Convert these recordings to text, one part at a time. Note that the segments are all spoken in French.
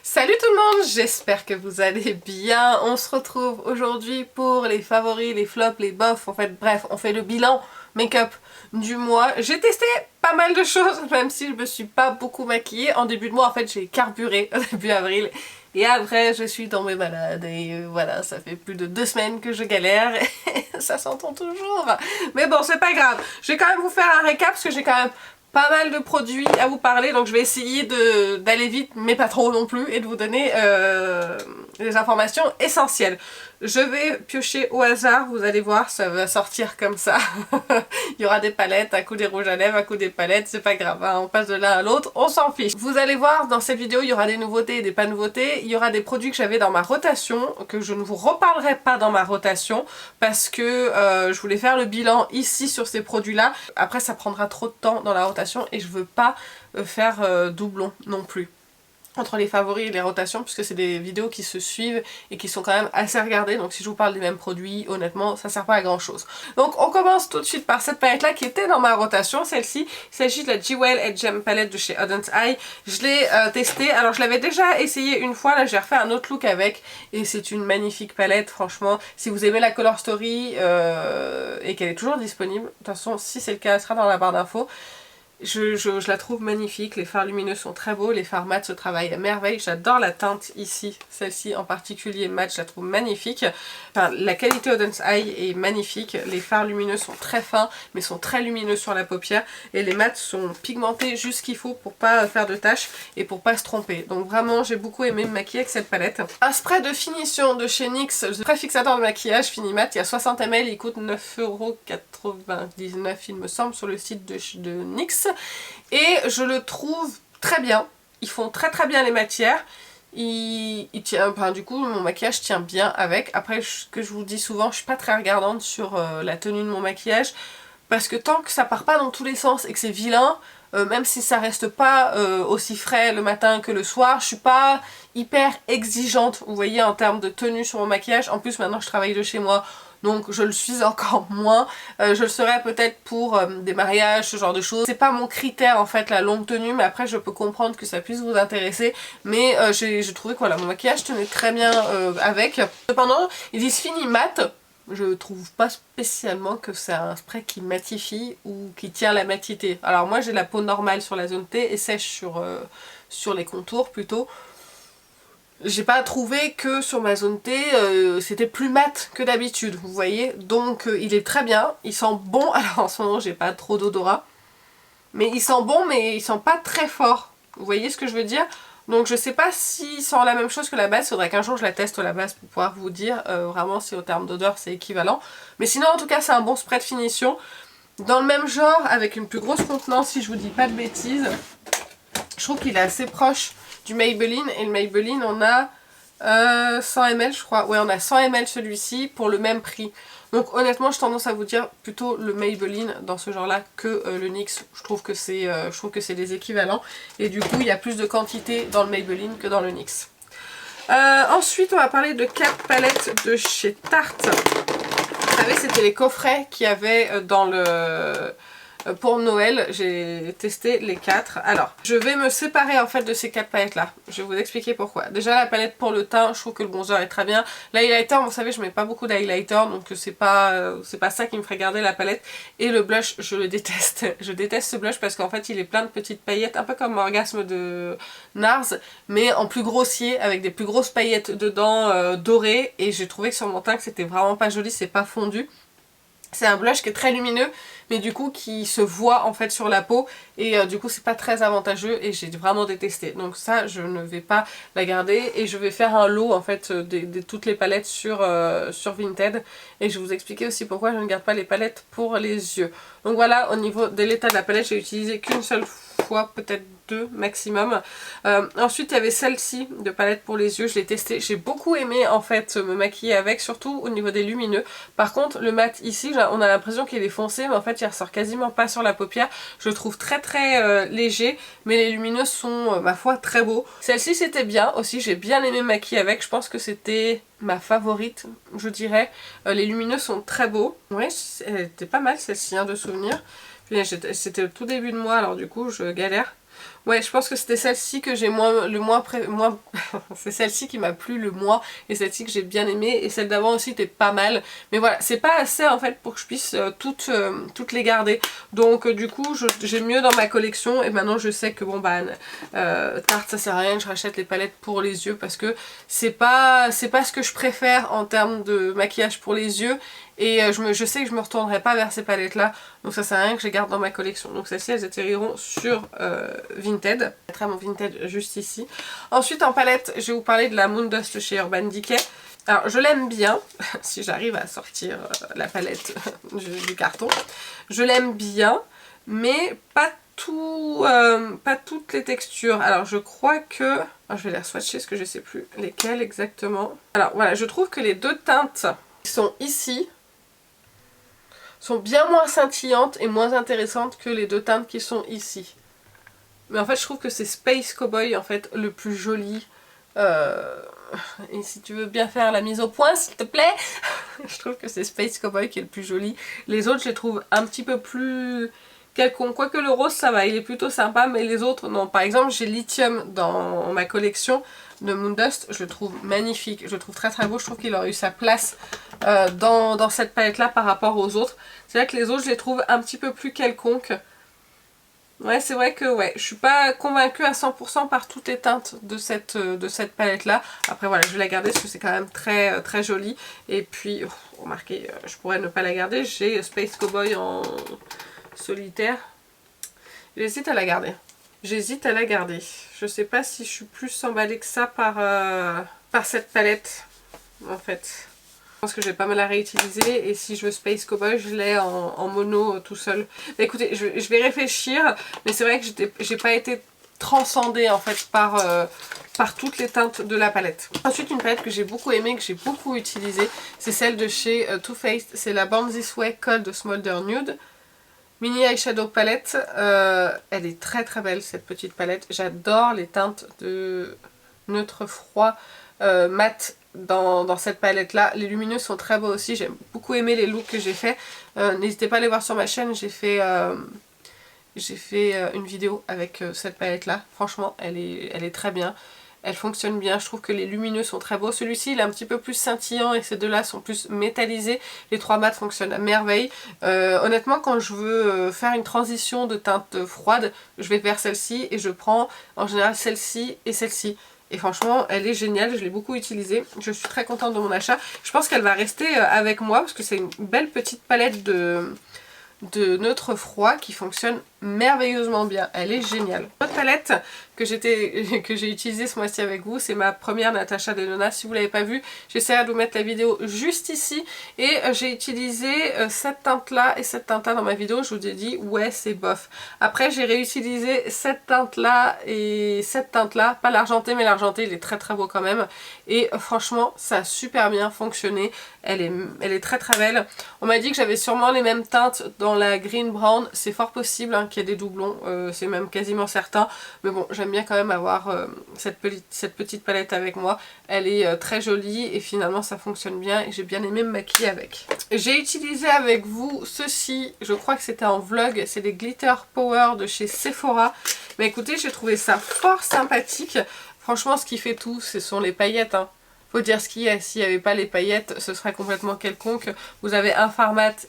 Salut tout le monde, j'espère que vous allez bien. On se retrouve aujourd'hui pour les favoris, les flops, les bofs, en fait bref, on fait le bilan make-up du mois. J'ai testé pas mal de choses, même si je me suis pas beaucoup maquillée. En début de mois, en fait, j'ai carburé au début avril. Et après, je suis tombée malade et voilà, ça fait plus de 2 semaines que je galère et ça s'entend toujours. Mais bon, c'est pas grave. Je vais quand même vous faire un récap parce que j'ai quand même pas mal de produits à vous parler, donc je vais essayer d'aller vite, mais pas trop non plus, et de vous donner les informations essentielles. Je vais piocher au hasard, vous allez voir, ça va sortir comme ça. Il y aura des palettes, un coup des rouges à lèvres, un coup des palettes, c'est pas grave, hein, on passe de l'un à l'autre, on s'en fiche. Vous allez voir, dans cette vidéo, il y aura des nouveautés et des pas nouveautés. Il y aura des produits que j'avais dans ma rotation, que je ne vous reparlerai pas dans ma rotation, parce que je voulais faire le bilan ici sur ces produits-là. Après, ça prendra trop de temps dans la rotation et je veux pas faire doublon non plus entre les favoris et les rotations, puisque c'est des vidéos qui se suivent et qui sont quand même assez regardées, donc si je vous parle des mêmes produits, honnêtement, ça sert pas à grand chose. Donc on commence tout de suite par cette palette là qui était dans ma rotation, celle-ci. Il s'agit de la Jewel and Gem palette de chez Ardent Eye. Je l'ai testée, alors je l'avais déjà essayé une fois, là j'ai refait un autre look avec, et c'est une magnifique palette, franchement. Si vous aimez la Color Story, et qu'elle est toujours disponible, de toute façon si c'est le cas, elle sera dans la barre d'infos. Je la trouve magnifique, les fards lumineux sont très beaux, les fards mat se travaillent à merveille, j'adore la teinte ici, celle-ci en particulier mat, je la trouve magnifique. Enfin, la qualité Ardent Eye est magnifique, les fards lumineux sont très fins mais sont très lumineux sur la paupière et les mats sont pigmentés juste ce qu'il faut pour pas faire de taches et pour pas se tromper. Donc vraiment j'ai beaucoup aimé me maquiller avec cette palette. Un spray de finition de chez NYX, le spray fixateur de maquillage fini mat, il y a 60 ml, il coûte 9,99 € il me semble sur le site de NYX. Et je le trouve très bien, ils font très bien les matières, il tient, enfin, du coup mon maquillage tient bien avec. Après ce que je vous dis souvent, je suis pas très regardante sur la tenue de mon maquillage, parce que tant que ça part pas dans tous les sens et que c'est vilain, même si ça reste pas aussi frais le matin que le soir, je suis pas hyper exigeante, vous voyez, en termes de tenue sur mon maquillage. En plus maintenant je travaille de chez moi, donc je le suis encore moins. Je le serai peut-être pour des mariages, ce genre de choses. C'est pas mon critère en fait la longue tenue, mais après je peux comprendre que ça puisse vous intéresser. Mais j'ai trouvé que voilà, mon maquillage tenait très bien avec. Cependant, ils disent fini mat. Je trouve pas spécialement que c'est un spray qui matifie ou qui tient la matité. Alors moi j'ai la peau normale sur la zone T et sèche sur les contours plutôt. J'ai pas trouvé que sur ma zone T c'était plus mat que d'habitude, vous voyez. Donc il est très bien, il sent bon. Alors en ce moment j'ai pas trop d'odorat, mais il sent bon, mais il sent pas très fort. Vous voyez ce que je veux dire? Donc je sais pas s'il sent la même chose que la base, faudrait qu'un jour je la teste la base pour pouvoir vous dire vraiment si au terme d'odeur c'est équivalent. Mais sinon en tout cas c'est un bon spray de finition. Dans le même genre, avec une plus grosse contenance si je vous dis pas de bêtises, je trouve qu'il est assez proche du Maybelline, et le Maybelline on a 100 ml je crois, ouais on a 100 ml celui-ci pour le même prix. Donc honnêtement j'ai tendance à vous dire plutôt le Maybelline dans ce genre là que le NYX. Je trouve que c'est des équivalents et du coup il y a plus de quantité dans le Maybelline que dans le NYX. Ensuite on va parler de 4 palettes de chez Tarte. Vous savez c'était les coffrets qu'il y avait dans le... Pour Noël, j'ai testé les 4. Alors, je vais me séparer en fait de ces 4 palettes là. Je vais vous expliquer pourquoi. Déjà la palette pour le teint, je trouve que le bronzer est très bien. L'highlighter, vous savez, je mets pas beaucoup d'highlighter, donc c'est pas ça qui me ferait garder la palette. Et le blush, je le déteste. Je déteste ce blush parce qu'en fait il est plein de petites paillettes, un peu comme Orgasme de NARS, mais en plus grossier, avec des plus grosses paillettes dedans, dorées. Et j'ai trouvé que sur mon teint que c'était vraiment pas joli, c'est pas fondu. C'est un blush qui est très lumineux, mais du coup qui se voit en fait sur la peau, et du coup c'est pas très avantageux et j'ai vraiment détesté. Donc ça je ne vais pas la garder, et je vais faire un lot en fait de toutes les palettes sur Vinted, et je vais vous expliquer aussi pourquoi je ne garde pas les palettes pour les yeux. Donc voilà, au niveau de l'état de la palette, j'ai utilisé qu'une seule fois, peut-être 2 maximum. Ensuite il y avait celle-ci de palette pour les yeux, je l'ai testée, j'ai beaucoup aimé en fait me maquiller avec, surtout au niveau des lumineux. Par contre le mat ici, on a l'impression qu'il est foncé, mais en fait il ressort quasiment pas sur la paupière. Je le trouve très léger, mais les lumineux sont ma foi très beaux. Celle-ci c'était bien aussi, j'ai bien aimé me maquiller avec, je pense que c'était ma favorite je dirais. Les lumineux sont très beaux. Oui, elle était pas mal celle-ci hein, de souvenir. C'était au tout début de mois, alors du coup je galère. Ouais, je pense que c'était celle-ci que j'ai moins c'est celle-ci qui m'a plu le moins et celle-ci que j'ai bien aimée et celle d'avant aussi était pas mal. Mais voilà, c'est pas assez en fait pour que je puisse toutes les garder. Donc du coup, j'ai mieux dans ma collection et maintenant je sais que bon bah Tarte ça sert à rien, je rachète les palettes pour les yeux parce que c'est pas ce que je préfère en termes de maquillage pour les yeux. Et je sais que je me retournerai pas vers ces palettes là, donc ça sert à rien que je les garde dans ma collection. Donc celles-ci elles atterriront sur Vinted. Je mettrai mon Vinted juste ici. Ensuite en palette je vais vous parler de la Moondust chez Urban Decay. Alors je l'aime bien, si j'arrive à sortir la palette du carton. Je l'aime bien, mais pas toutes les textures. Alors je crois que... je vais les swatcher parce que je sais plus lesquelles exactement. Alors voilà, je trouve que les deux teintes qui sont ici sont bien moins scintillantes et moins intéressantes que les deux teintes qui sont ici. Mais en fait je trouve que c'est Space Cowboy en fait le plus joli. Et si tu veux bien faire la mise au point s'il te plaît, je trouve que c'est Space Cowboy qui est le plus joli. Les autres je les trouve un petit peu plus quelconques. Quoique le rose ça va, il est plutôt sympa, mais les autres non. Par exemple j'ai Lithium dans ma collection de Moondust, je le trouve magnifique, je le trouve très très beau, je trouve qu'il aurait eu sa place dans cette palette là par rapport aux autres. C'est vrai que les autres je les trouve un petit peu plus quelconques. Ouais, c'est vrai que ouais, je suis pas convaincue à 100% par toutes les teintes de cette palette là. Après voilà, je vais la garder parce que c'est quand même très très joli. Et puis, remarquez, je pourrais ne pas la garder, j'ai Space Cowboy en solitaire. J'hésite à la garder. J'hésite à la garder. Je sais pas si je suis plus emballée que ça par cette palette, en fait. Je pense que je vais pas mal la réutiliser et si je veux Space Cowboy je l'ai en mono tout seul. Mais écoutez, je vais réfléchir, mais c'est vrai que j'ai pas été transcendée en fait par toutes les teintes de la palette. Ensuite une palette que j'ai beaucoup aimée, que j'ai beaucoup utilisée, c'est celle de chez Too Faced, c'est la Born This Way Cold Smolder Nude. Mini eyeshadow palette, elle est très très belle cette petite palette, j'adore les teintes de neutre froid mat dans cette palette là. Les lumineux sont très beaux aussi, j'ai beaucoup aimé les looks que j'ai fait. N'hésitez pas à aller voir sur ma chaîne, j'ai fait une vidéo avec cette palette là. Franchement elle est très bien, elle fonctionne bien, je trouve que les lumineux sont très beaux. Celui-ci il est un petit peu plus scintillant et ces deux là sont plus métallisés. Les trois mats fonctionnent à merveille. Honnêtement quand je veux faire une transition de teinte froide, je vais vers celle-ci et je prends en général celle-ci et celle-ci. Et franchement, elle est géniale, je l'ai beaucoup utilisée. Je suis très contente de mon achat. Je pense qu'elle va rester avec moi parce que c'est une belle petite palette de neutre froid qui fonctionne merveilleusement bien. Elle est géniale. L'autre palette que j'ai utilisée ce mois-ci avec vous, c'est ma première Natasha Denona. Si vous ne l'avez pas vue, j'essaierai de vous mettre la vidéo juste ici. Et j'ai utilisé cette teinte-là et cette teinte-là dans ma vidéo. Je vous ai dit, ouais, c'est bof. Après, j'ai réutilisé cette teinte-là et cette teinte-là. Pas l'argenté, mais l'argenté, il est très très beau quand même. Et franchement, ça a super bien fonctionné. Elle est très très belle. On m'a dit que j'avais sûrement les mêmes teintes dans la green brown. C'est fort possible hein, qu'il y ait des doublons. C'est même quasiment certain. Mais bon, j'aime bien quand même avoir cette petite palette avec moi. Elle est très jolie et finalement ça fonctionne bien et j'ai bien aimé me maquiller avec. J'ai utilisé avec vous ceci, je crois que c'était en vlog, c'est des Glitter Power de chez Sephora. Mais écoutez, j'ai trouvé ça fort sympathique. Franchement, ce qui fait tout, ce sont les paillettes. Hein. Faut dire ce qu'il y a, s'il n'y avait pas les paillettes, ce serait complètement quelconque. Vous avez un fard mat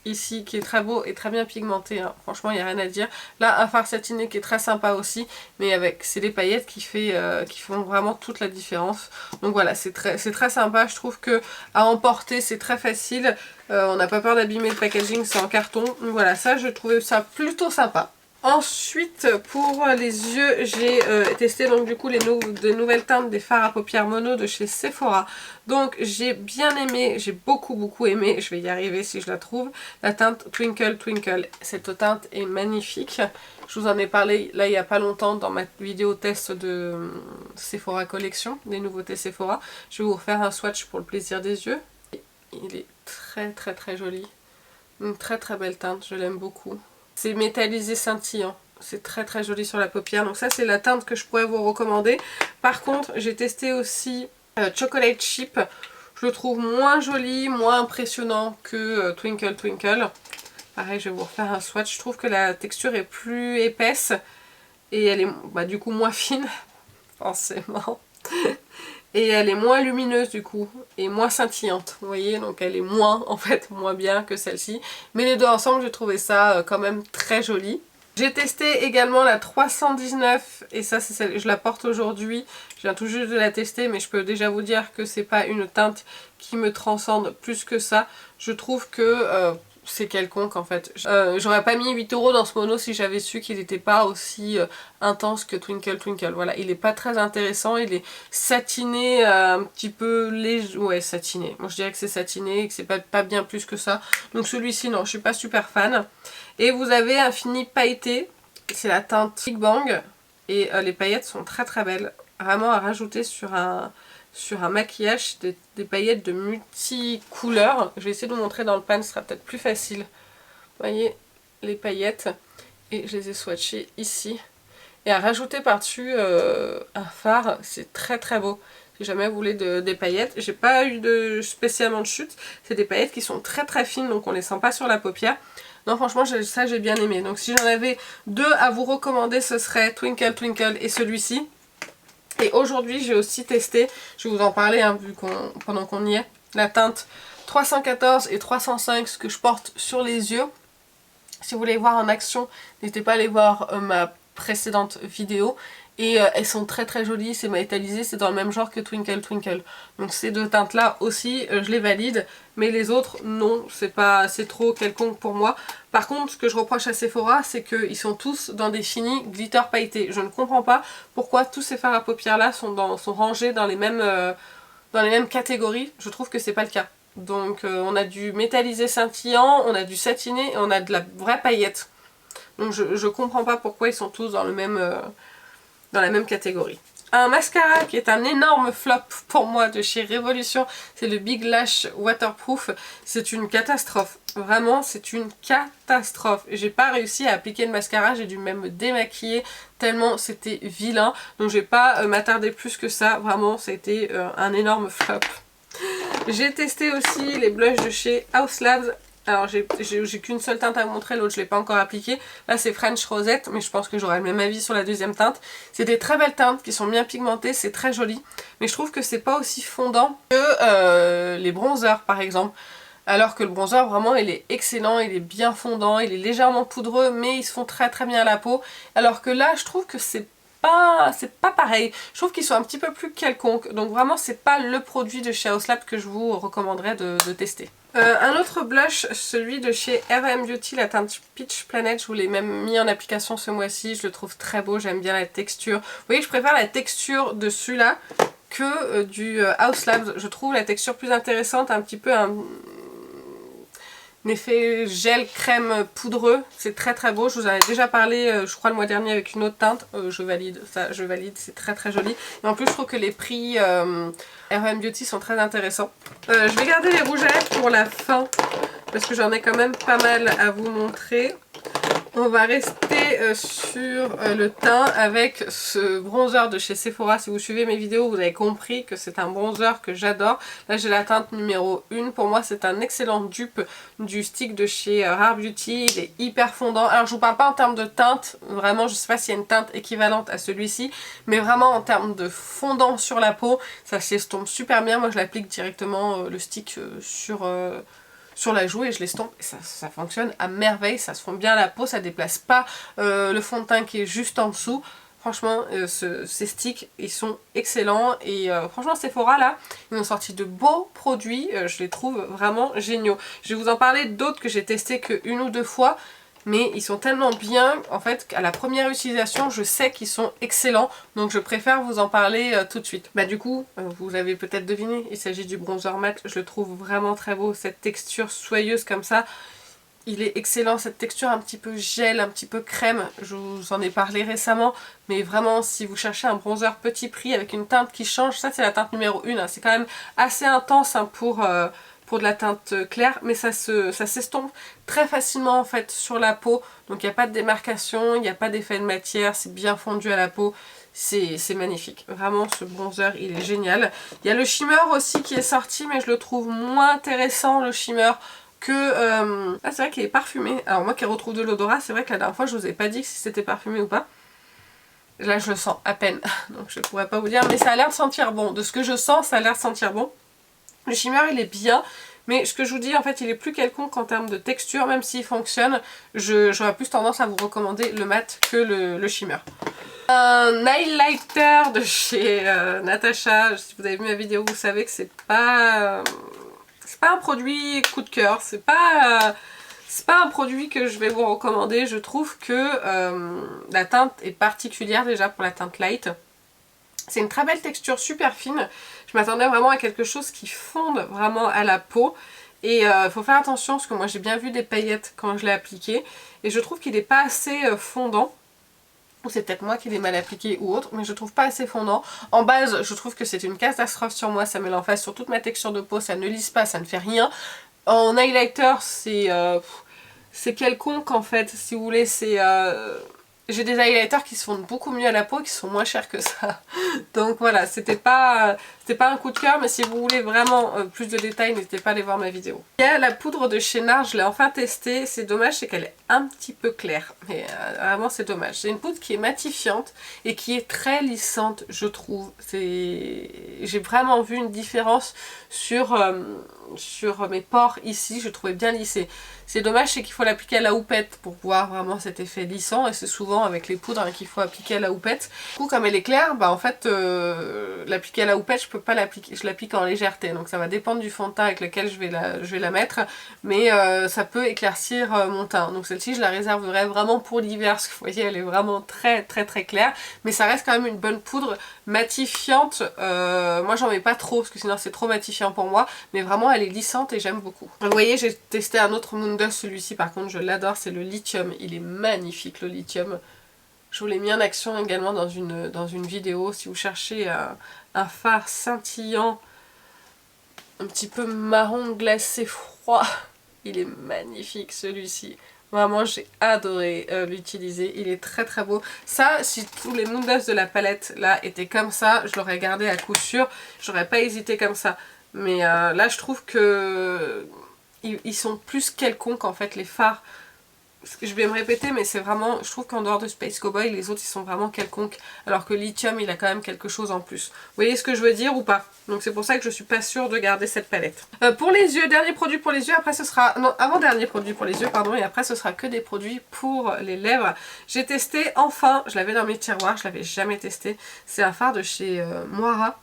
ici qui est très beau et très bien pigmenté, hein. Franchement il n'y a rien à dire. Là un fard satiné qui est très sympa aussi, mais c'est les paillettes qui font vraiment toute la différence. Donc voilà, c'est très sympa, je trouve que à emporter c'est très facile, on n'a pas peur d'abîmer le packaging, c'est en carton. Donc voilà, ça je trouvais ça plutôt sympa. Ensuite pour les yeux j'ai testé donc du coup des nouvelles teintes des fards à paupières mono de chez Sephora. Donc j'ai bien aimé, j'ai beaucoup aimé, je vais y arriver si je la trouve, la teinte Twinkle Twinkle. Cette teinte est magnifique, je vous en ai parlé là il n'y a pas longtemps dans ma vidéo test de Sephora Collection, des nouveautés Sephora. Je vais vous refaire un swatch pour le plaisir des yeux. Il est très joli, une très belle teinte, je l'aime beaucoup. C'est métallisé scintillant, c'est très joli sur la paupière, donc ça c'est la teinte que je pourrais vous recommander. Par contre j'ai testé aussi Chocolate Chip, je le trouve moins joli, moins impressionnant que Twinkle Twinkle. Pareil, je vais vous refaire un swatch, je trouve que la texture est plus épaisse et elle est du coup moins fine, forcément. Et elle est moins lumineuse du coup, et moins scintillante, vous voyez, donc elle est moins, en fait, moins bien que celle-ci. Mais les deux ensemble, j'ai trouvé ça quand même très joli. J'ai testé également la 319, et ça c'est celle, je la porte aujourd'hui. Je viens tout juste de la tester, mais je peux déjà vous dire que c'est pas une teinte qui me transcende plus que ça. Je trouve que c'est quelconque en fait. J'aurais pas mis 8 € dans ce mono si j'avais su qu'il n'était pas aussi intense que Twinkle Twinkle. Voilà, il est pas très intéressant, il est satiné, un petit peu léger. Ouais, satiné. Moi je dirais que c'est satiné et que c'est pas bien plus que ça. Donc celui-ci, non, je suis pas super fan. Et vous avez un fini pailleté, c'est la teinte Big Bang. Et les paillettes sont très très belles. Vraiment à rajouter sur un maquillage, des paillettes de multicouleurs. Je vais essayer de vous montrer dans le pan, ce sera peut-être plus facile. Vous voyez les paillettes, et je les ai swatchées ici. Et à rajouter par-dessus un fard, c'est très très beau. Si jamais vous voulez des paillettes, j'ai pas eu spécialement de chute. C'est des paillettes qui sont très très fines, donc on les sent pas sur la paupière. Non, franchement, ça j'ai bien aimé. Donc si j'en avais deux à vous recommander, ce serait Twinkle Twinkle et celui-ci. Et aujourd'hui, j'ai aussi testé, je vais vous en parler hein, pendant qu'on y est, la teinte 314 et 305, ce que je porte sur les yeux. Si vous voulez voir en action, n'hésitez pas à aller voir ma précédente vidéo. Et elles sont très très jolies, c'est métallisé, c'est dans le même genre que Twinkle Twinkle. Donc ces deux teintes là aussi, je les valide, mais les autres non, c'est trop quelconque pour moi. Par contre, ce que je reproche à Sephora, c'est qu'ils sont tous dans des finis glitter pailletés. Je ne comprends pas pourquoi tous ces fards à paupières là sont rangés dans les mêmes catégories. Je trouve que c'est pas le cas. Donc on a du métallisé scintillant, on a du satiné et on a de la vraie paillette. Donc je comprends pas pourquoi ils sont tous dans la même catégorie. Un mascara qui est un énorme flop pour moi de chez Révolution, c'est le Big Lash Waterproof. C'est une catastrophe. Vraiment, c'est une catastrophe. J'ai pas réussi à appliquer le mascara, j'ai dû même me démaquiller tellement c'était vilain. Donc je vais pas m'attarder plus que ça. Vraiment, ça a été un énorme flop. J'ai testé aussi les blushs de chez Haus Labs. Alors j'ai qu'une seule teinte à vous montrer, l'autre je ne l'ai pas encore appliquée. Là c'est French Rosette, mais je pense que j'aurai le même avis sur la deuxième teinte. C'est des très belles teintes qui sont bien pigmentées, c'est très joli. Mais je trouve que c'est pas aussi fondant que les bronzers par exemple. Alors que le bronzer vraiment il est excellent, il est bien fondant, il est légèrement poudreux, mais ils se font très très bien à la peau. Alors que là je trouve que c'est pas pareil. Je trouve qu'ils sont un petit peu plus quelconques. Donc vraiment c'est pas le produit de chez Haus Labs que je vous recommanderais de tester. Un autre blush, celui de chez RM Beauty, la teinte Peach Planet, je vous l'ai même mis en application ce mois-ci, je le trouve très beau, j'aime bien la texture. Vous voyez, je préfère la texture de celui-là que du Haus Labs. Je trouve la texture plus intéressante, un petit peu un effet gel crème poudreux, c'est très très beau. Je vous en ai déjà parlé je crois le mois dernier avec une autre teinte, je valide, ça je valide, c'est très très joli. Et en plus je trouve que les prix RM Beauty sont très intéressants. Je vais garder les rouges à lèvres pour la fin parce que j'en ai quand même pas mal à vous montrer. On va rester sur le teint avec ce bronzer de chez Sephora. Si vous suivez mes vidéos, vous avez compris que c'est un bronzer que j'adore. Là, j'ai la teinte numéro 1. Pour moi, c'est un excellent dupe du stick de chez Rare Beauty. Il est hyper fondant. Alors, je vous parle pas en termes de teinte. Vraiment, je sais pas s'il y a une teinte équivalente à celui-ci. Mais vraiment, en termes de fondant sur la peau, ça s'estompe super bien. Moi, je l'applique directement le stick sur la joue et je l'estompe et ça fonctionne à merveille, ça se fond bien à la peau, ça déplace pas le fond de teint qui est juste en dessous. Franchement, ces sticks, ils sont excellents et franchement Sephora là, ils ont sorti de beaux produits, je les trouve vraiment géniaux. Je vais vous en parler d'autres que j'ai testés qu'une ou deux fois, mais ils sont tellement bien, en fait, qu'à la première utilisation, je sais qu'ils sont excellents, donc je préfère vous en parler tout de suite. Bah du coup, vous avez peut-être deviné, il s'agit du bronzer mat, je le trouve vraiment très beau, cette texture soyeuse comme ça, il est excellent, cette texture un petit peu gel, un petit peu crème, je vous en ai parlé récemment, mais vraiment si vous cherchez un bronzer petit prix avec une teinte qui change, ça c'est la teinte numéro 1, hein. C'est quand même assez intense hein, pour de la teinte claire, mais ça s'estompe très facilement en fait sur la peau, donc il n'y a pas de démarcation, il n'y a pas d'effet de matière, c'est bien fondu à la peau, c'est magnifique. Vraiment ce bronzer il est génial. Il y a le shimmer aussi qui est sorti, mais je le trouve moins intéressant le shimmer que... Ah c'est vrai qu'il est parfumé, alors moi qui retrouve de l'odorat, c'est vrai que la dernière fois je vous ai pas dit si c'était parfumé ou pas. Là je le sens à peine, donc je pourrais pas vous dire, mais ça a l'air de sentir bon. De ce que je sens, ça a l'air de sentir bon. Le shimmer il est bien, mais ce que je vous dis en fait il est plus quelconque en termes de texture, même s'il fonctionne, j'aurais plus tendance à vous recommander le mat que le shimmer. Un highlighter de chez Natasha, si vous avez vu ma vidéo vous savez que c'est pas un produit coup de cœur, c'est pas un produit que je vais vous recommander. Je trouve que la teinte est particulière déjà pour la teinte light. C'est une très belle texture, super fine. Je m'attendais vraiment à quelque chose qui fonde vraiment à la peau. Et il faut faire attention parce que moi j'ai bien vu des paillettes quand je l'ai appliqué. Et je trouve qu'il n'est pas assez fondant. Ou c'est peut-être moi qui l'ai mal appliqué ou autre, mais je trouve pas assez fondant. En base, je trouve que c'est une catastrophe sur moi, ça met l'emphase sur toute ma texture de peau, ça ne lisse pas, ça ne fait rien. En highlighter, c'est quelconque en fait, si vous voulez, j'ai des highlighters qui se fondent beaucoup mieux à la peau et qui sont moins chers que ça. Donc voilà, c'était pas un coup de cœur, mais si vous voulez vraiment plus de détails, n'hésitez pas à aller voir ma vidéo. Il y a la poudre de chez NARS, je l'ai enfin testée. C'est dommage, c'est qu'elle est un petit peu claire. Mais vraiment, c'est dommage. C'est une poudre qui est matifiante et qui est très lissante, je trouve. J'ai vraiment vu une différence sur mes pores ici, je trouvais bien lissé. C'est dommage, c'est qu'il faut l'appliquer à la houppette pour voir vraiment cet effet lissant, et c'est souvent avec les poudres qu'il faut appliquer à la houppette. Du coup, comme elle est claire, bah en fait, l'appliquer à la houppette, je peux pas l'appliquer, je l'applique en légèreté, donc ça va dépendre du fond de teint avec lequel je vais la mettre, mais ça peut éclaircir mon teint. Donc celle-ci, je la réserverai vraiment pour l'hiver, parce que vous voyez, elle est vraiment très claire, mais ça reste quand même une bonne poudre matifiante. Moi, j'en mets pas trop, parce que sinon c'est trop matifiant pour moi, mais vraiment, elle est lissante et j'aime beaucoup. Vous voyez, j'ai testé un autre Moon Dust, celui-ci par contre je l'adore, c'est le lithium. Il est magnifique le lithium. Je vous l'ai mis en action également dans une vidéo. Si vous cherchez un fard scintillant, un petit peu marron glacé froid, il est magnifique celui-ci. Vraiment j'ai adoré l'utiliser, il est très beau. Ça, si tous les Moon Dust de la palette là étaient comme ça, je l'aurais gardé à coup sûr, j'aurais pas hésité comme ça. Mais là je trouve que ils sont plus quelconques en fait, les fards. Je vais me répéter, mais c'est vraiment, je trouve qu'en dehors de Space Cowboy, les autres ils sont vraiment quelconques, alors que Lithium il a quand même quelque chose en plus. Vous voyez ce que je veux dire ou pas? Donc c'est pour ça que je suis pas sûre de garder cette palette. Pour les yeux, dernier produit pour les yeux, après ce sera, non, avant-dernier produit pour les yeux, pardon, et après ce sera que des produits pour les lèvres. J'ai testé enfin, je l'avais dans mes tiroirs, je l'avais jamais testé, c'est un fard de chez Moira.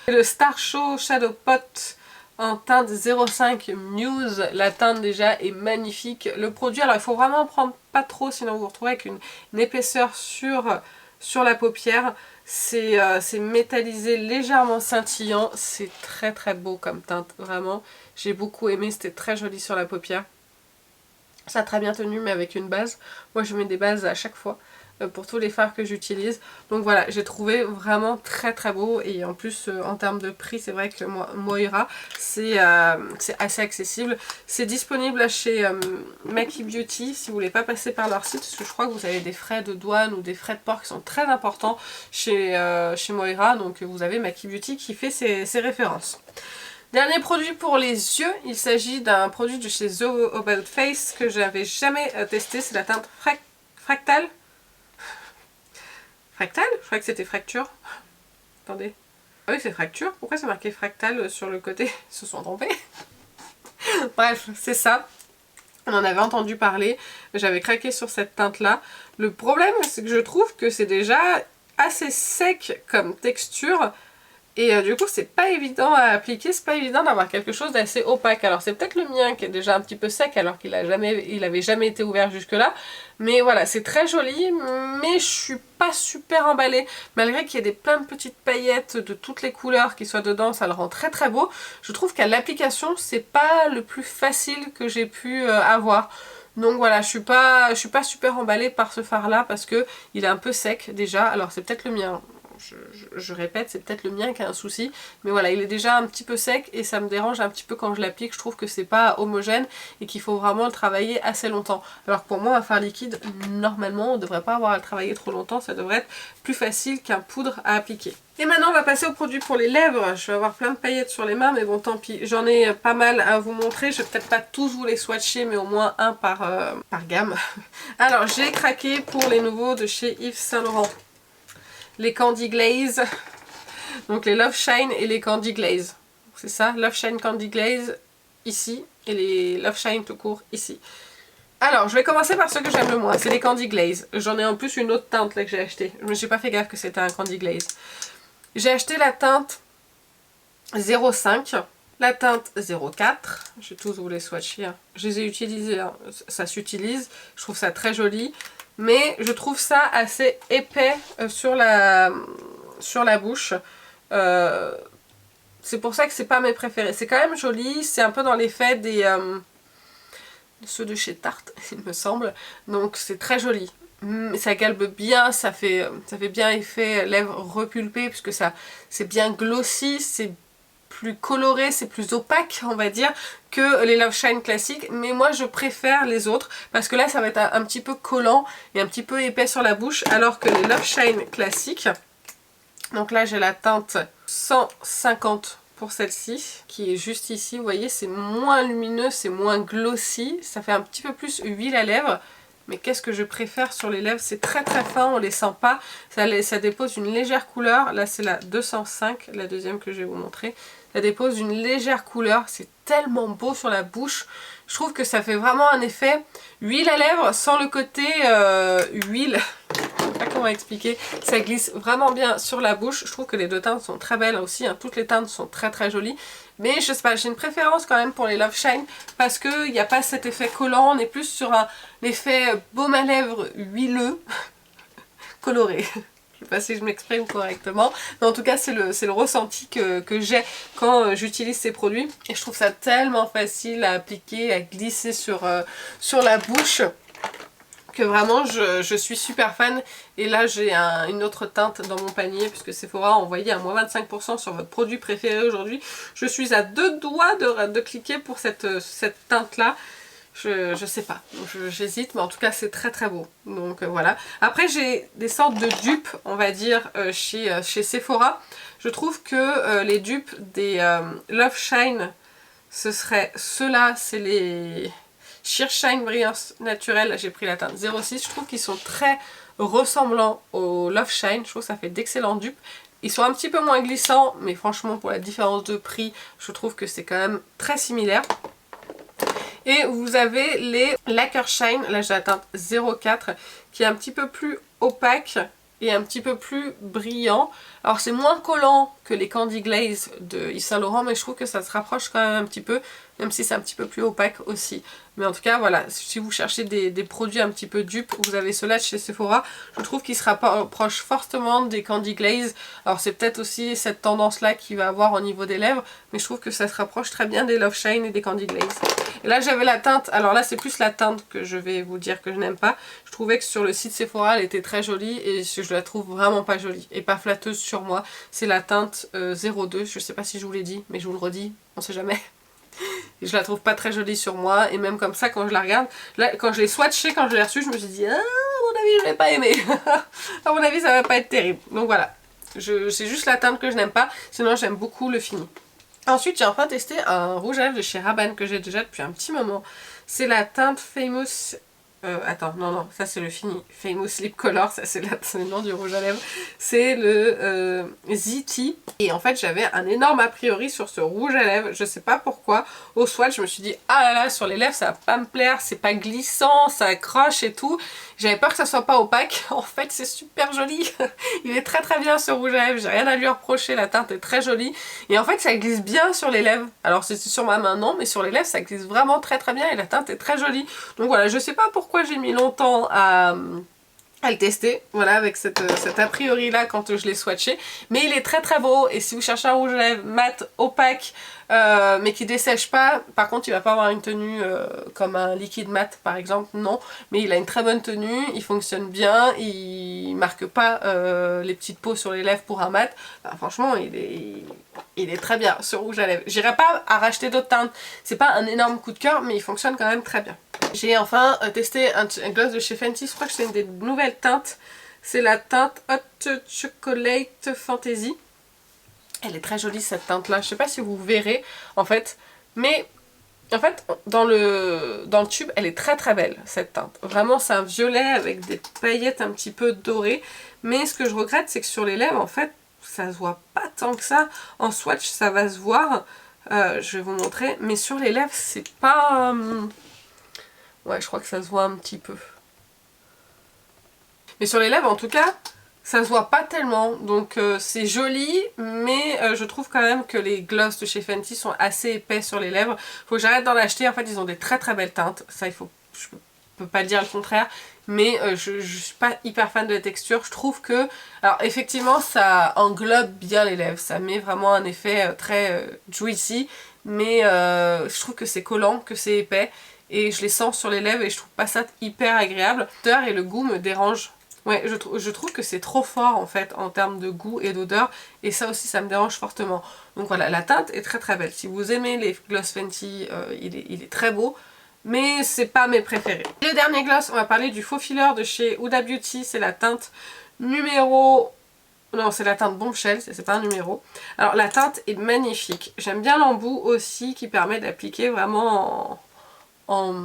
Le Star Show Shadow Pot en teinte 05 Muse. La teinte déjà est magnifique. Le produit, alors il faut vraiment en prendre pas trop, sinon vous vous retrouvez avec une épaisseur sur la paupière. C'est métallisé, légèrement scintillant. C'est très beau comme teinte, vraiment. J'ai beaucoup aimé, c'était très joli sur la paupière. Ça a très bien tenu, mais avec une base. Moi je mets des bases à chaque fois pour tous les fards que j'utilise. Donc voilà, j'ai trouvé vraiment très beau, et en plus en termes de prix, c'est vrai que Moira c'est assez accessible. C'est disponible là chez Maki Beauty si vous voulez pas passer par leur site, parce que je crois que vous avez des frais de douane ou des frais de port qui sont très importants chez Moira, donc vous avez Maki Beauty qui fait ses références. Dernier produit pour les yeux, il s'agit d'un produit de chez The About Face que je n'avais jamais testé, c'est la teinte Fractal. Fractal? Je crois que c'était fracture. Attendez. Ah oui, c'est fracture. Pourquoi c'est marqué fractal sur le côté? Ils se sont trompés. Bref, c'est ça. On en avait entendu parler. J'avais craqué sur cette teinte-là. Le problème, c'est que je trouve que c'est déjà assez sec comme texture. Et du coup c'est pas évident à appliquer, c'est pas évident d'avoir quelque chose d'assez opaque. Alors c'est peut-être le mien qui est déjà un petit peu sec alors qu'il avait jamais été ouvert jusque là. Mais voilà, c'est très joli, mais je suis pas super emballée. Malgré qu'il y ait plein de petites paillettes de toutes les couleurs qui soient dedans, ça le rend très beau. Je trouve qu'à l'application c'est pas le plus facile que j'ai pu avoir. Donc voilà, je suis pas super emballée par ce fard là parce que il est un peu sec déjà. Alors c'est peut-être le mien. Je répète, c'est peut-être le mien qui a un souci, mais voilà, il est déjà un petit peu sec et ça me dérange un petit peu quand je l'applique. Je trouve que c'est pas homogène et qu'il faut vraiment le travailler assez longtemps. Alors que pour moi, un fard liquide, normalement, on ne devrait pas avoir à le travailler trop longtemps, ça devrait être plus facile qu'un poudre à appliquer. Et maintenant on va passer au produit pour les lèvres. Je vais avoir plein de paillettes sur les mains, mais bon tant pis, j'en ai pas mal à vous montrer. Je vais peut-être pas tous vous les swatcher, mais au moins un par gamme. Alors j'ai craqué pour les nouveaux de chez Yves Saint Laurent. les Candy Glaze. Donc les Love Shine et les Candy Glaze. C'est ça, Love Shine Candy Glaze ici et les Love Shine tout court ici. Alors, je vais commencer par ce que j'aime le moins, c'est les Candy Glaze. J'en ai en plus une autre teinte là que j'ai acheté. Je me suis pas fait gaffe que c'était un Candy Glaze. J'ai acheté la teinte 05, la teinte 04. Je vais tous vous les swatcher. Hein. Je les ai utilisés, hein. Ça s'utilise. Je trouve ça très joli. Mais je trouve ça assez épais sur la bouche. C'est pour ça que c'est pas mes préférés. C'est quand même joli. C'est un peu dans l'effet des... ceux de chez Tarte, il me semble. Donc c'est très joli. Ça galbe bien, ça fait bien effet lèvres repulpées, puisque c'est bien glossy, c'est plus coloré, c'est plus opaque, on va dire, que les Love Shine classiques. Mais moi, je préfère les autres, parce que là, ça va être un petit peu collant et un petit peu épais sur la bouche, alors que les Love Shine classiques, donc là, j'ai la teinte 150 pour celle-ci, qui est juste ici, vous voyez, c'est moins lumineux, c'est moins glossy, ça fait un petit peu plus huile à lèvres. Mais qu'est-ce que je préfère sur les lèvres? C'est très très fin, on les sent pas. Ça dépose une légère couleur. Là c'est la 205, la deuxième que je vais vous montrer. Ça dépose une légère couleur. C'est tellement beau sur la bouche. Je trouve que ça fait vraiment un effet huile à lèvres sans le côté huile. Je sais pas comment expliquer. Ça glisse vraiment bien sur la bouche. Je trouve que les deux teintes sont très belles aussi. Hein. Toutes les teintes sont très très jolies. Mais je sais pas, j'ai une préférence quand même pour les Love Shine parce qu'il n'y a pas cet effet collant. On est plus sur un effet baume à lèvres huileux, coloré. Je sais pas si je m'exprime correctement, mais en tout cas c'est le ressenti que j'ai quand j'utilise ces produits. Et je trouve ça tellement facile à appliquer, à glisser sur la bouche, que vraiment je suis super fan. Et là j'ai une autre teinte dans mon panier, puisque Sephora a envoyé un moins 25% sur votre produit préféré aujourd'hui. Je suis à 2 doigts de cliquer pour cette teinte là. Je sais pas, j'hésite, mais en tout cas c'est très très beau. Donc voilà. Après j'ai des sortes de dupes, on va dire, chez Sephora. Je trouve que les dupes des Love Shine, ce serait ceux-là, c'est les Sheer Shine Brillance Naturelle. J'ai pris la teinte 06, je trouve qu'ils sont très ressemblants aux Love Shine. Je trouve que ça fait d'excellents dupes. Ils sont un petit peu moins glissants, mais franchement pour la différence de prix, je trouve que c'est quand même très similaire. Et vous avez les Lacquer Shine, là j'ai la teinte 04, qui est un petit peu plus opaque et un petit peu plus brillant. Alors c'est moins collant que les Candy Glaze de Yves Saint Laurent, mais je trouve que ça se rapproche quand même un petit peu, même si c'est un petit peu plus opaque aussi. Mais en tout cas voilà, si vous cherchez des produits un petit peu dupes, vous avez ceux-là de chez Sephora. Je trouve qu'ils se rapprochent fortement des Candy Glaze. Alors c'est peut-être aussi cette tendance-là qu'il va avoir au niveau des lèvres, mais je trouve que ça se rapproche très bien des Love Shine et des Candy Glaze. Et là j'avais la teinte, alors là c'est plus la teinte que je vais vous dire que je n'aime pas. Je trouvais que sur le site Sephora elle était très jolie et je la trouve vraiment pas jolie et pas flatteuse sur moi. C'est la teinte 02, je sais pas si je vous l'ai dit, mais je vous le redis, on sait jamais. Et je la trouve pas très jolie sur moi, et même comme ça quand je la regarde, là quand je l'ai swatchée, quand je l'ai reçue, je me suis dit ah, à mon avis je l'ai pas aimé. À mon avis ça va pas être terrible. Donc voilà, c'est juste la teinte que je n'aime pas, sinon j'aime beaucoup le fini. Ensuite j'ai enfin testé un rouge à lèvres de chez Rabanne que j'ai déjà depuis un petit moment. C'est la teinte Famous... attends, non, ça c'est le fini. Famous Lip Color, ça c'est le nom du rouge à lèvres. C'est le ZT. Et en fait j'avais un énorme a priori sur ce rouge à lèvres. Je sais pas pourquoi. Au swatch je me suis dit, ah là là, sur les lèvres ça va pas me plaire. C'est pas glissant, ça accroche et tout. J'avais peur que ça soit pas opaque. En fait c'est super joli. Il est très très bien ce rouge à lèvres. J'ai rien à lui reprocher. La teinte est très jolie. Et en fait ça glisse bien sur les lèvres. Alors c'est sur ma main non, mais sur les lèvres ça glisse vraiment très très bien. Et la teinte est très jolie. Donc voilà, je sais pas pourquoi j'ai mis longtemps à le tester, voilà, avec cet a priori là quand je l'ai swatché, mais il est très très beau. Et si vous cherchez un rouge à lèvres mat, opaque, mais qui dessèche pas, par contre il va pas avoir une tenue comme un liquide mat par exemple, non, mais il a une très bonne tenue, il fonctionne bien, il marque pas les petites peaux sur les lèvres pour un mat. Enfin, franchement il est très bien ce rouge à lèvres. J'irai pas à racheter d'autres teintes, c'est pas un énorme coup de cœur, mais il fonctionne quand même très bien. J'ai enfin testé un gloss de chez Fenty, je crois que c'est une des nouvelles teintes. C'est la teinte Hot Chocolate Fantasy. Elle est très jolie cette teinte là, je sais pas si vous verrez en fait. Mais en fait dans le tube elle est très très belle cette teinte. Vraiment c'est un violet avec des paillettes un petit peu dorées. Mais ce que je regrette, c'est que sur les lèvres, en fait, ça se voit pas tant que ça. En swatch, ça va se voir. Je vais vous montrer. Mais sur les lèvres, c'est pas... Ouais, je crois que ça se voit un petit peu. Mais sur les lèvres, en tout cas, ça se voit pas tellement. Donc c'est joli, mais je trouve quand même que les gloss de chez Fenty sont assez épais sur les lèvres. Faut que j'arrête d'en acheter. En fait, ils ont des très très belles teintes. Ça, je peux pas dire le contraire. Mais je suis pas hyper fan de la texture. Je trouve que... Alors effectivement, ça englobe bien les lèvres. Ça met vraiment un effet très juicy. Mais je trouve que c'est collant, que c'est épais. Et je les sens sur les lèvres et je trouve pas ça hyper agréable. L'odeur et le goût me dérangent. Ouais, je trouve que c'est trop fort en fait en termes de goût et d'odeur. Et ça aussi, ça me dérange fortement. Donc voilà, la teinte est très très belle. Si vous aimez les gloss Fenty, il est très beau. Mais c'est pas mes préférés. Le dernier gloss, on va parler du faux filler de chez Huda Beauty. C'est la teinte numéro... Non, c'est la teinte Bombshell, c'est pas un numéro. Alors la teinte est magnifique. J'aime bien l'embout aussi qui permet d'appliquer vraiment en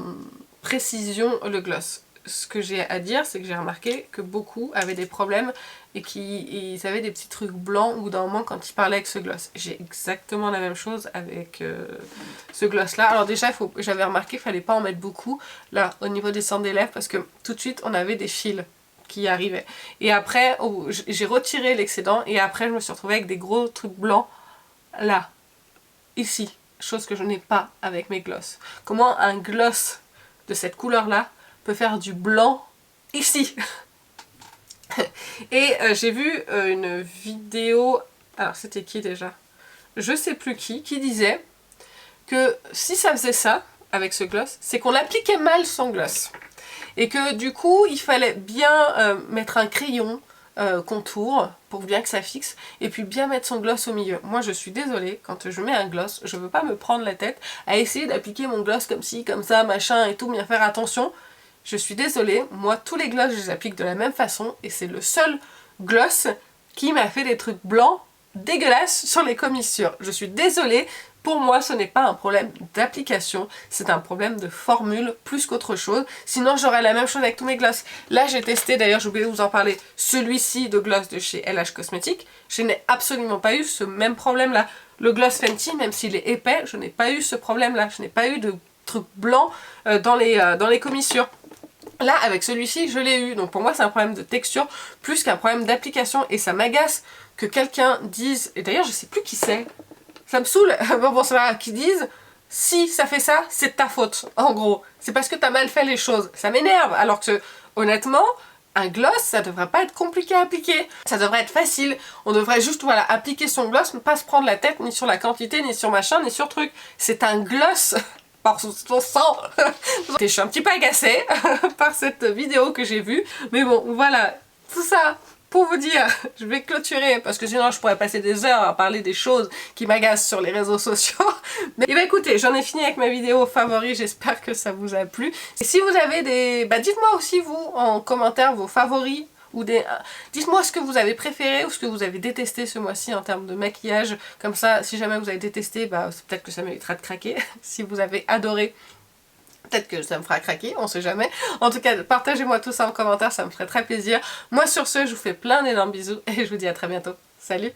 précision le gloss. Ce que j'ai à dire, c'est que j'ai remarqué que beaucoup avaient des problèmes et qu'ils avaient des petits trucs blancs au bout d'un moment quand ils parlaient avec ce gloss. J'ai exactement la même chose avec ce gloss là. Alors déjà, j'avais remarqué qu'il fallait pas en mettre beaucoup là au niveau des cendres des lèvres parce que tout de suite on avait des fils qui arrivaient. Et après, j'ai retiré l'excédent et après je me suis retrouvée avec des gros trucs blancs là, ici. Chose que je n'ai pas avec mes gloss. Comment un gloss de cette couleur-là peut faire du blanc ici? Et j'ai vu une vidéo... Alors c'était qui déjà? Je sais plus qui disait que si ça faisait ça avec ce gloss, c'est qu'on appliquait mal son gloss. Et que du coup, il fallait bien mettre un crayon contour pour bien que ça fixe et puis bien mettre son gloss au milieu. Moi je suis désolée, quand je mets un gloss, je veux pas me prendre la tête à essayer d'appliquer mon gloss comme ci, comme ça, machin et tout, bien faire attention. Je suis désolée, moi tous les gloss je les applique de la même façon et c'est le seul gloss qui m'a fait des trucs blancs dégueulasses sur les commissures. Je suis désolée, pour moi ce n'est pas un problème d'application, c'est un problème de formule plus qu'autre chose. Sinon j'aurais la même chose avec tous mes gloss. Là j'ai testé, d'ailleurs j'ai oublié de vous en parler, celui-ci de gloss de chez LH Cosmetics. Je n'ai absolument pas eu ce même problème là. Le gloss Fenty, même s'il est épais, je n'ai pas eu ce problème là. Je n'ai pas eu de trucs blancs dans les commissures. Là, avec celui-ci, je l'ai eu. Donc pour moi, c'est un problème de texture plus qu'un problème d'application. Et ça m'agace que quelqu'un dise... Et d'ailleurs, je sais plus qui c'est. Ça me saoule. Bon, c'est pas qui disent... Si ça fait ça, c'est de ta faute. En gros. C'est parce que t'as mal fait les choses. Ça m'énerve. Alors que, honnêtement... Un gloss, ça devrait pas être compliqué à appliquer. Ça devrait être facile. On devrait juste, voilà, appliquer son gloss, ne pas se prendre la tête ni sur la quantité, ni sur machin, ni sur truc. C'est un gloss par son sang. Je suis un petit peu agacée par cette vidéo que j'ai vue. Mais bon, voilà, tout ça pour vous dire, je vais clôturer parce que sinon je pourrais passer des heures à parler des choses qui m'agacent sur les réseaux sociaux. Mais bah écoutez, j'en ai fini avec ma vidéo favori, j'espère que ça vous a plu. Et si vous avez des... Bah dites-moi aussi vous en commentaire vos favoris ou des... Dites-moi ce que vous avez préféré ou ce que vous avez détesté ce mois-ci en termes de maquillage. Comme ça, si jamais vous avez détesté, bah peut-être que ça méritera de craquer. Si vous avez adoré, peut-être que ça me fera craquer, on sait jamais. En tout cas, partagez-moi tout ça en commentaire, ça me ferait très plaisir. Moi sur ce, je vous fais plein d'énormes bisous et je vous dis à très bientôt. Salut!